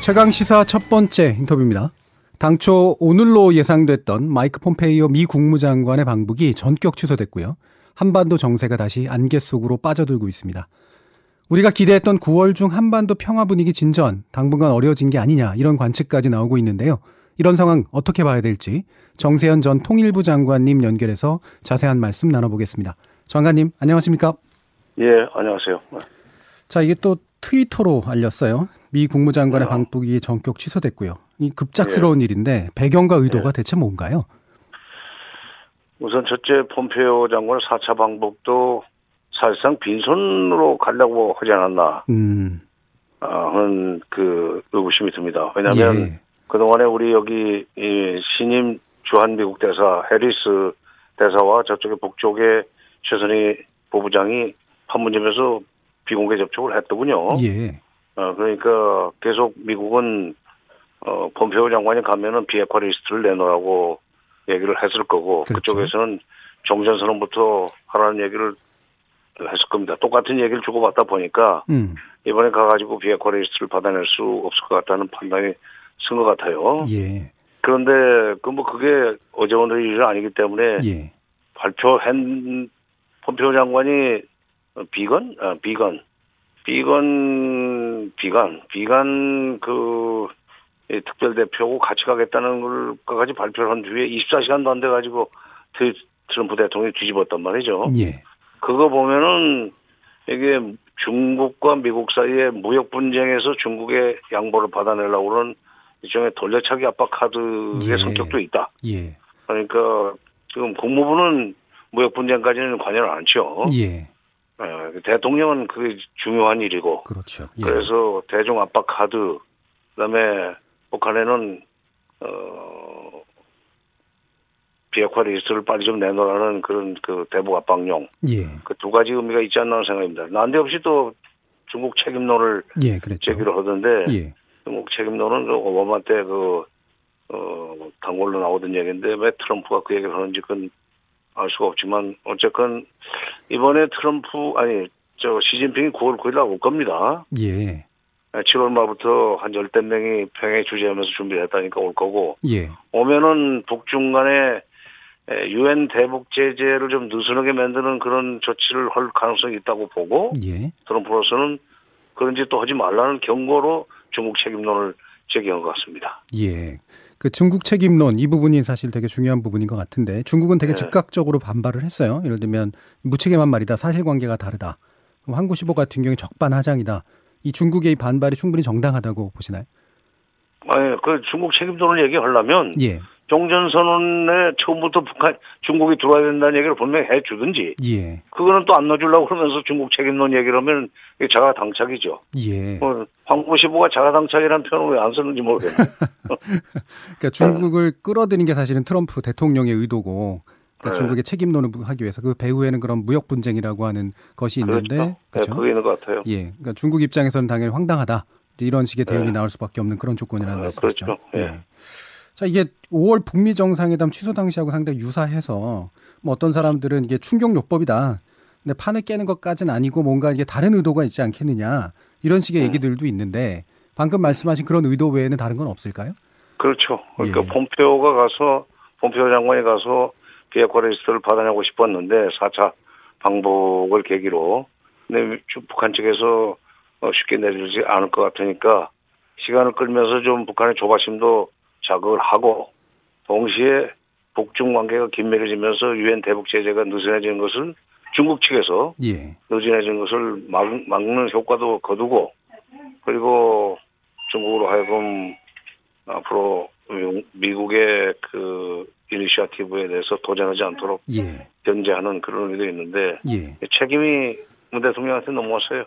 최강시사 첫 번째 인터뷰입니다. 당초 오늘로 예상됐던 마이크 폼페이오 미 국무장관의 방북이 전격 취소됐고요. 한반도 정세가 다시 안개 속으로 빠져들고 있습니다. 우리가 기대했던 9월 중 한반도 평화 분위기 진전, 당분간 어려워진 게 아니냐 이런 관측까지 나오고 있는데요. 이런 상황 어떻게 봐야 될지 정세현 전 통일부 장관님 연결해서 자세한 말씀 나눠보겠습니다. 장관님 안녕하십니까? 예, 안녕하세요. 자, 이게 또 트위터로 알렸어요. 미 국무장관의 방북이 전격 취소됐고요. 이 급작스러운 일인데 배경과 의도가 대체 뭔가요? 우선 첫째 폼페이오 장관의 4차 방북도 사실상 빈손으로 가려고 하지 않았나 하는 그 의구심이 듭니다. 왜냐하면 그동안에 우리 여기 이 신임 주한 미국 대사 해리스 대사와 저쪽에 북쪽에 최선희 부부장이 판문점에서 비공개 접촉을 했더군요. 예. 그러니까 계속 미국은 폼페이오 장관이 가면은 비핵화 리스트를 내놓으라고 얘기를 했을 거고, 그렇죠. 그쪽에서는 종전선언부터 하라는 얘기를 했을 겁니다. 똑같은 얘기를 주고받다 보니까 이번에 가가지고 비핵화 리스트를 받아낼 수 없을 것 같다는 판단이 쓴 것 같아요. 예. 그런데 그게 어제 오늘 일이 아니기 때문에 발표한 폼페이오 장관이 비건 그 특별대표고 같이 가겠다는 걸까지 발표를 한 뒤에 24시간도 안 돼가지고 트럼프 대통령이 뒤집었단 말이죠. 예. 그거 보면은 이게 중국과 미국 사이의 무역 분쟁에서 중국의 양보를 받아내려고 하는 일종의 돌려차기 압박 카드의 성격도 있다. 예. 그러니까 지금 국무부는 무역 분쟁까지는 관여를 않죠. 예. 대통령은 그게 중요한 일이고. 그렇죠. 예. 그래서 대중 압박 카드, 그다음에 북한에는 비핵화 리스트를 빨리 좀 내놓으라는 그런 그 대북 압박용. 그 두 가지 의미가 있지 않나 생각입니다. 난데없이 또 중국 책임론을 제기를 하던데 중국 책임론은 그 오바마 때 단골로 나오던 얘기인데 왜 트럼프가 그 얘기를 하는지 그건 알 수가 없지만 어쨌건 이번에 시진핑이 9월 9일 날 올 겁니다. 예. 7월 말부터 한 10대 명이 평양에 주재하면서 준비를 했다니까 올 거고. 예. 오면은 북중 간에 유엔 대북 제재를 좀 느슨하게 만드는 그런 조치를 할 가능성이 있다고 보고. 트럼프로서는 그런 짓도 하지 말라는 경고로 중국 책임론을 제기한 것 같습니다. 예. 그 중국 책임론 이 부분이 사실 되게 중요한 부분인 것 같은데 중국은 되게 즉각적으로 반발을 했어요. 예를 들면 무책임한 말이다. 사실관계가 다르다. 한구시보 같은 경우에 적반하장이다. 이 중국의 반발이 충분히 정당하다고 보시나요? 그 중국 책임론을 얘기하려면 종전선언에 처음부터 중국이 들어와야 된다는 얘기를 분명히 해주든지 그거는 또 안 넣어주려고 그러면서 중국 책임론 얘기를 하면 이게 자가당착이죠. 황구시보가 자가당착이라는 표현을 왜 안 쓰는지 모르겠네요. 그러니까 중국을 끌어들이는 게 사실은 트럼프 대통령의 의도고 그러니까 중국의 책임론을 하기 위해서 그 배후에는 그런 무역 분쟁이라고 하는 것이 있는데 그렇죠. 그게 있는 것 같아요. 그러니까 중국 입장에서는 당연히 황당하다. 이런 식의 대응이 나올 수밖에 없는 그런 조건이라는 말씀이죠. 그렇죠. 자, 이게 5월 북미 정상회담 취소 당시하고 상당히 유사해서 뭐 어떤 사람들은 이게 충격요법이다. 근데 판을 깨는 것까지는 아니고 뭔가 이게 다른 의도가 있지 않겠느냐. 이런 식의 얘기들도 있는데 방금 말씀하신 그런 의도 외에는 다른 건 없을까요? 그렇죠. 그러니까 폼페이오 장관이 가서 비핵화 리스트를 받아내고 싶었는데 4차 방북을 계기로 근데 북한 측에서 쉽게 내리지 않을 것 같으니까 시간을 끌면서 좀 북한의 조바심도 자극을 하고 동시에 북중 관계가 긴밀해지면서 유엔 대북 제재가 느슨해지는 것을 중국 측에서 느슨해지는 것을 막는 효과도 거두고 그리고 중국으로 하여금 앞으로 미국의 그 이니셔티브에 대해서 도전하지 않도록 견제하는 그런 의미도 있는데 책임이 문 대통령한테 넘어왔어요.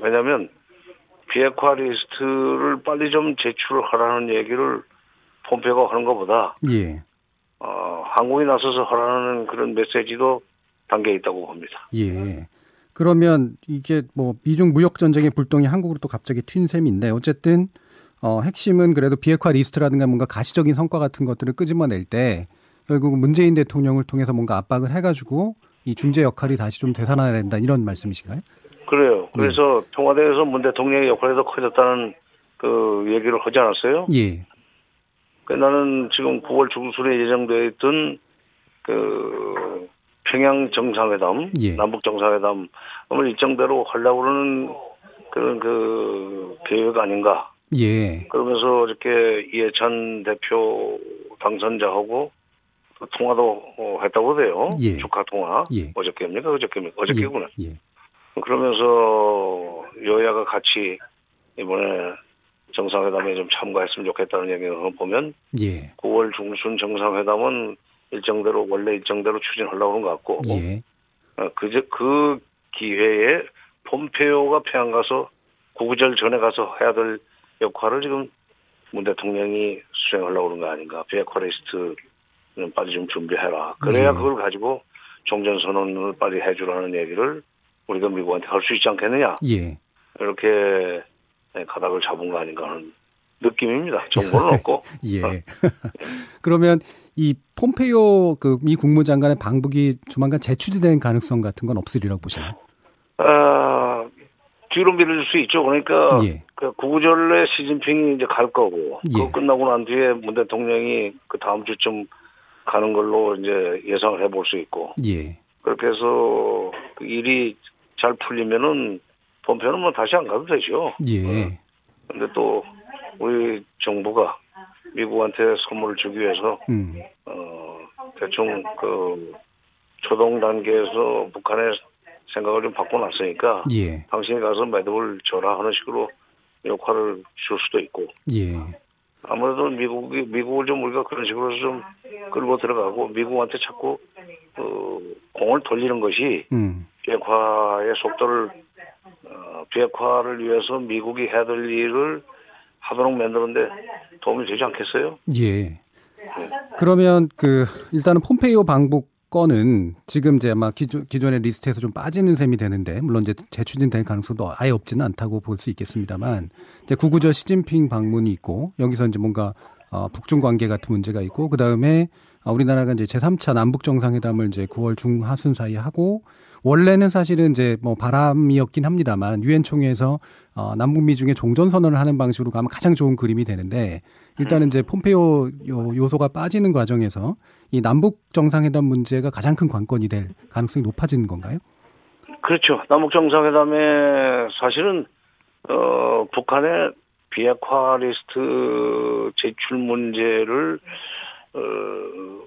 왜냐하면 비핵화 리스트를 빨리 좀 제출을 하라는 얘기를 폼페이오가 하는 것보다 한국이 나서서 하라는 그런 메시지도 담겨 있다고 봅니다. 그러면 이게 뭐 미중 무역 전쟁의 불똥이 한국으로 또 갑자기 튄 셈인데 어쨌든 핵심은 그래도 비핵화 리스트라든가 뭔가 가시적인 성과 같은 것들을 끄집어낼 때 결국 문재인 대통령을 통해서 뭔가 압박을 해가지고 이 중재 역할이 다시 좀 되살아나야 된다 이런 말씀이신가요? 그래요. 그래서 청와대에서 문 대통령의 역할이 더 커졌다는 그 얘기를 하지 않았어요? 예. 나는 지금 9월 중순에 예정되어 있던 그 평양 정상회담, 예. 남북 정상회담을 일정대로 하려고 그러는 그런 그 계획 아닌가. 예. 그러면서 이렇게 이해찬 대표 당선자하고 통화도 했다고 그래요. 예. 축하 통화. 예. 어저께입니까? 어저께구나. 예. 그러면서 여야가 같이 이번에 정상회담에 좀 참가했으면 좋겠다는 얘기를 보면 예. 9월 중순 정상회담은 원래 일정대로 추진하려고 하는 것 같고 예. 그 기회에 폼페이오가 평양 가서 구구절 전에 가서 해야 될 역할을 지금 문 대통령이 수행하려고 하는 거 아닌가. 비핵화리스트는 빨리 좀 준비해라. 그래야 그걸 가지고 종전선언을 빨리 해주라는 얘기를 우리가 미국한테 할 수 있지 않겠느냐. 예. 이렇게 가닥을 잡은 거 아닌가 하는 느낌입니다. 정보는 없고. 예. 그러면 이 폼페이오 그 미 국무장관의 방북이 조만간 재추진될 가능성 같은 건 없으리라고 보시나요? 뒤로 밀어줄 수 있죠. 그러니까 예. 그 구구절에 시진핑이 이제 갈 거고 그거 끝나고 난 뒤에 문 대통령이 그 다음 주쯤 가는 걸로 이제 예상을 해볼 수 있고. 예. 그렇게 해서 그 일이 잘 풀리면은 폼페이오는 뭐 다시 안 가도 되죠. 예. 근데 또 우리 정부가 미국한테 선물을 주기 위해서 대충 그 초동 단계에서 북한의 생각을 좀 바꿔놨으니까 예. 당신이 가서 매듭을 져라 하는 식으로 역할을 줄 수도 있고. 예. 아무래도 미국을 좀 우리가 그런 식으로 해서 좀 끌고 들어가고 미국한테 자꾸 공을 돌리는 것이 비핵화의 속도를 비핵화를 위해서 미국이 해야 될 일을 하도록 만드는데 도움이 되지 않겠어요? 예. 그러면 일단은 폼페이오 방북 건은 지금 이제 아마 기존의 리스트에서 좀 빠지는 셈이 되는데 물론 이제 재추진될 가능성도 아예 없지는 않다고 볼 수 있겠습니다만 이제 구구절 시진핑 방문이 있고 여기서 이제 뭔가 북중 관계 같은 문제가 있고 그 다음에 우리나라가 이제 제3차 남북 정상회담을 이제 9월 중하순 사이에 하고 원래는 사실은 이제 뭐 바람이었긴 합니다만 유엔 총회에서 남북미 중에 종전 선언을 하는 방식으로 가면 가장 좋은 그림이 되는데 일단은 이제 폼페이오 요소가 빠지는 과정에서 이 남북 정상회담 문제가 가장 큰 관건이 될 가능성이 높아지는 건가요? 그렇죠. 남북 정상회담에 사실은 북한의 비핵화 리스트 제출 문제를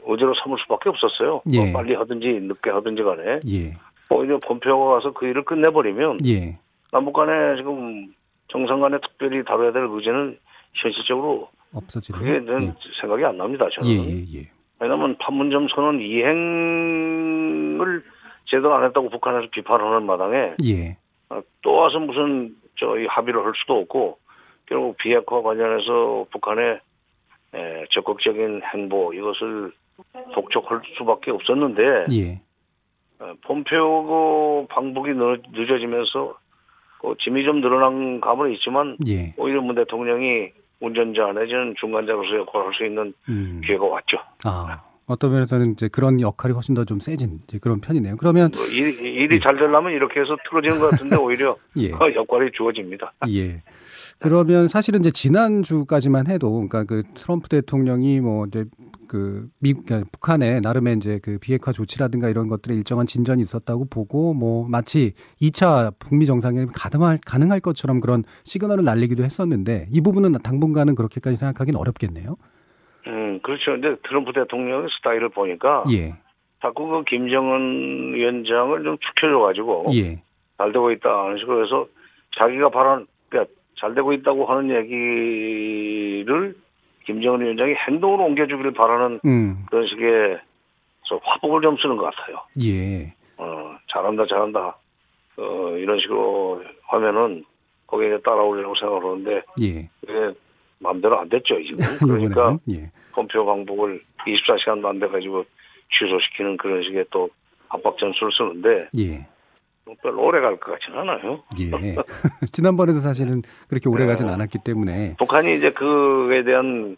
의제로 삼을 수밖에 없었어요. 예. 빨리 하든지 늦게 하든지 간에. 예. 오히려 폼페이오가 가서 그 일을 끝내버리면 예. 남북 간에 지금 정상 간에 특별히 다뤄야 될 의제는 현실적으로 없어지는. 그게 생각이 안 납니다. 저는. 예. 왜냐하면 판문점 선언 이행을 제대로 안 했다고 북한에서 비판하는 마당에 또 와서 무슨 이 합의를 할 수도 없고 결국 비핵화 관련해서 북한의 적극적인 행보 이것을 독촉할 수밖에 없었는데 폼페이오 방북이 늦어지면서 짐이 좀 늘어난 감은 있지만 오히려 문 대통령이 운전자 내지는 중간자로서 역할을 할 수 있는 기회가 왔죠. 어떤 면에서는 이제 그런 역할이 훨씬 더 좀 세진 이제 그런 편이네요. 그러면 일이 잘 되려면 이렇게 해서 틀어지는 것 같은데 오히려 역할이 주어집니다. 예. 그러면 사실은 이제 지난주까지만 해도 그러니까 그 트럼프 대통령이 뭐 이제 그러니까 북한에 나름의 이제 그 비핵화 조치라든가 이런 것들에 일정한 진전이 있었다고 보고 뭐 마치 2차 북미 정상회담이 가능할 것처럼 그런 시그널을 날리기도 했었는데 이 부분은 당분간은 그렇게까지 생각하기는 어렵겠네요. 그렇죠. 근데 트럼프 대통령의 스타일을 보니까 자꾸 그 김정은 위원장을 좀 축혀줘가지고 잘 되고 있다 하는 식으로 해서 자기가 그러니까 잘 되고 있다고 하는 얘기를 김정은 위원장이 행동으로 옮겨주기를 바라는 그런 식의 화법을 좀 쓰는 것 같아요. 잘한다. 이런 식으로 하면은 거기에 따라오려고 생각을 하는데 그게 마음대로 안 됐죠, 지금. 그러니까 폼페이오 방북을 24시간도 안 돼가지고 취소시키는 그런 식의 또 압박 전술을 쓰는데 별로 오래 갈 것 같지는 않아요. 지난번에도 사실은 그렇게 오래 가진 않았기 때문에 북한이 이제 그에 대한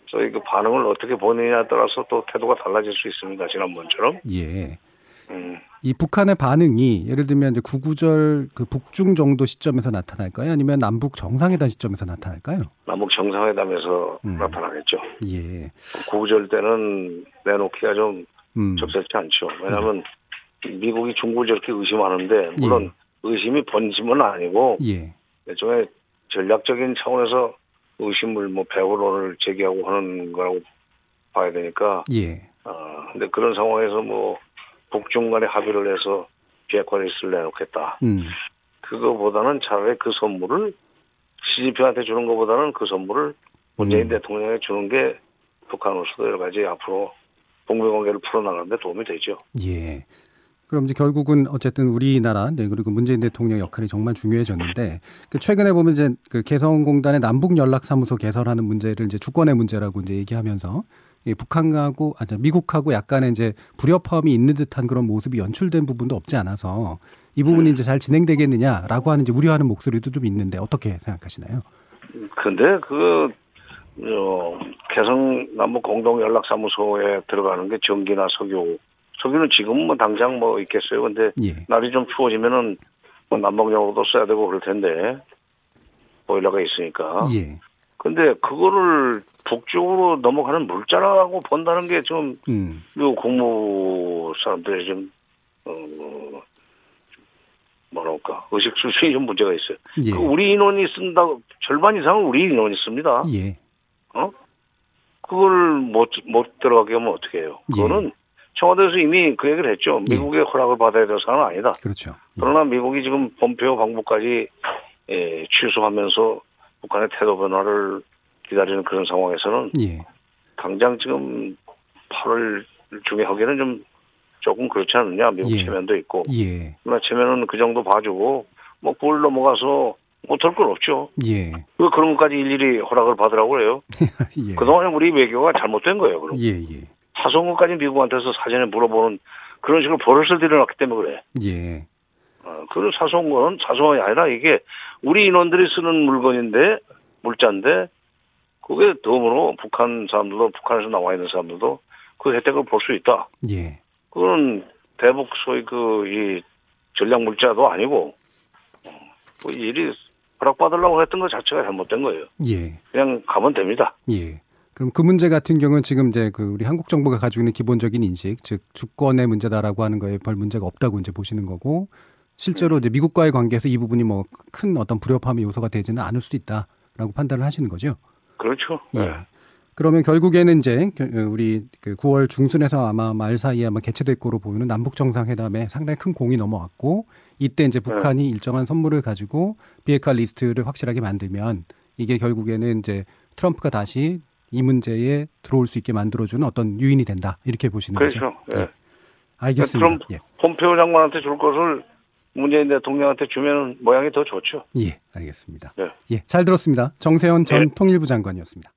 저희 그 반응을 어떻게 보느냐에 따라서 또 태도가 달라질 수 있습니다. 지난번처럼. 이 북한의 반응이 예를 들면 이제 구구절 그 북중 정도 시점에서 나타날까요? 아니면 남북 정상회담 시점에서 나타날까요? 남북 정상회담에서 나타나겠죠. 예. 구구절 때는 내놓기가 좀 적절치 않죠. 왜냐하면 미국이 중국을 저렇게 의심하는데 물론 의심이 본심은 아니고 일종의 전략적인 차원에서 의심을 뭐 배후론을 제기하고 하는 거라고 봐야 되니까. 근데 그런 상황에서 뭐 북중 간에 합의를 해서 비핵화 리스트를 내놓겠다. 그거보다는 차라리 그 선물을 시진핑한테 주는 것보다는 그 선물을 문재인 대통령에 주는 게 북한으로서도 여러 가지 앞으로 북미 관계를 풀어나가는 데 도움이 되죠. 예. 그럼 이제 결국은 어쨌든 우리나라 그리고 문재인 대통령 역할이 정말 중요해졌는데 최근에 보면 이제 그 개성공단의 남북 연락사무소 개설하는 문제를 이제 주권의 문제라고 이제 얘기하면서 북한하고 미국하고 약간의 이제 불협화음이 있는 듯한 그런 모습이 연출된 부분도 없지 않아서 이 부분이 이제 잘 진행되겠느냐라고 하는 이제 우려하는 목소리도 좀 있는데 어떻게 생각하시나요? 근데 개성 남북 공동 연락사무소에 들어가는 게 전기나 석유는 지금 뭐 당장 뭐 있겠어요. 근데 날이 좀 추워지면은 뭐 난방용으로도 써야 되고 그럴 텐데 보일러가 있으니까. 근데 그거를 북쪽으로 넘어가는 물자라고 본다는 게 좀 미국 국무 사람들이 좀 뭐랄까 의식 수준이 좀 문제가 있어요. 그 우리 인원이 쓴다고 절반 이상은 우리 인원이 씁니다. 그걸 못 들어가게 하면 어떻게 해요? 그거는 청와대에서 이미 그 얘기를 했죠. 미국의 허락을 받아야 될 사안은 아니다. 그렇죠. 그러나 미국이 지금 폼페이오 방북까지 취소하면서 북한의 태도 변화를 기다리는 그런 상황에서는 당장 지금 8월 중에 하기는 좀 조금 그렇지 않느냐. 미국 체면도 있고. 그러나 체면은 그 정도 봐주고 뭐 9월 넘어가서 못할 건 없죠. 왜 그런 것까지 일일이 허락을 받으라고 그래요? 그동안에 우리 외교가 잘못된 거예요. 그럼. 사소한 것까지 미국한테서 사전에 물어보는 그런 식으로 버릇을 들여놨기 때문에 그래. 그런 사소한 거는 사소한이 아니라 이게 우리 인원들이 쓰는 물자인데 그게 덤으로 북한 사람들도 북한에서 나와 있는 사람들도 그 혜택을 볼 수 있다. 그건 대북 소위 이 전략 물자도 아니고 그 일이 허락받으려고 했던 것 자체가 잘못된 거예요. 그냥 가면 됩니다. 그럼 그 문제 같은 경우는 지금 이제 우리 한국 정부가 가지고 있는 기본적인 인식, 즉 주권의 문제다라고 하는 거에 별 문제가 없다고 이제 보시는 거고, 실제로 이제 미국과의 관계에서 이 부분이 뭐 큰 어떤 불협화음의 요소가 되지는 않을 수도 있다라고 판단을 하시는 거죠. 그렇죠. 그러면 결국에는 이제 우리 9월 중순에서 아마 말 사이에 아마 개최될 거로 보이는 남북 정상회담에 상당히 큰 공이 넘어왔고, 이때 이제 북한이 일정한 선물을 가지고 비핵화 리스트를 확실하게 만들면 이게 결국에는 이제 트럼프가 다시 이 문제에 들어올 수 있게 만들어주는 어떤 요인이 된다. 이렇게 보시는 거죠. 그렇죠. 알겠습니다. 그럼 폼페이오 장관한테 줄 것을 문재인 대통령한테 주면 모양이 더 좋죠. 알겠습니다. 잘 들었습니다. 정세현 전 통일부 장관이었습니다.